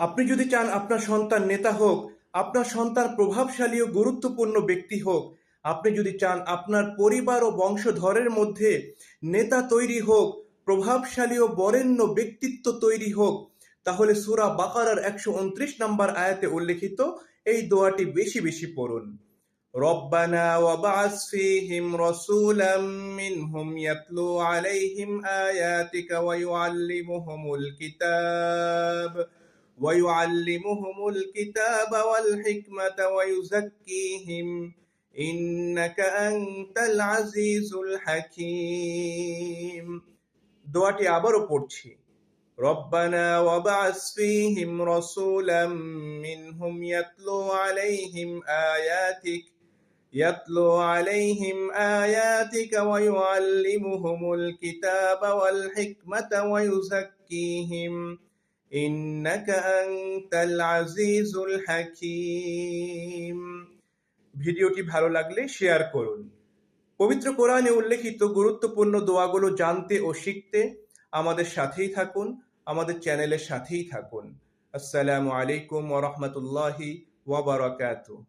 আপনি যদি চান আপনার সন্তান নেতা হোক, আপনার সন্তান প্রভাবশালী ও গুরুত্বপূর্ণ ব্যক্তি হোক, আপনি যদি চান আপনার পরিবার ও বংশধরের মধ্যে নেতা তৈরি হোক, প্রভাবশালী ও বরেণ্য ব্যক্তিত্ব তৈরি হোক, তাহলে সূরা বাকারার 129 নম্বর আয়াতে উল্লেখিত এই দোয়াটি বেশি বেশি পড়ুন। রব্বানা ওয়াবআস ফীহিম রাসূলাম মিনহুম ইয়াতলু আলাইহিম আয়াতিকা ويعلمهم الكتاب والحكمة ويزكيهم إنك أنت العزيز الحكيم। দোয়াটি আবারও পড়ছি। ربنا وابعث فيهم رسولا منهم يتلو عليهم آياتك ويعلمهم الكتاب والحكمة ويزكيهم إنك أنت العزيز الحكيم। ভিডিওটি ভালো লাগলে শেয়ার করুন। পবিত্র কোরআনে উল্লেখিত গুরুত্বপূর্ণ দোয়াগুলো জানতে ও শিখতে আমাদের সাথেই থাকুন, আমাদের চ্যানেলের সাথেই থাকুন। আসসালামু আলাইকুম ওয়া রাহমাতুল্লাহি ওয়া বারাকাতুহু।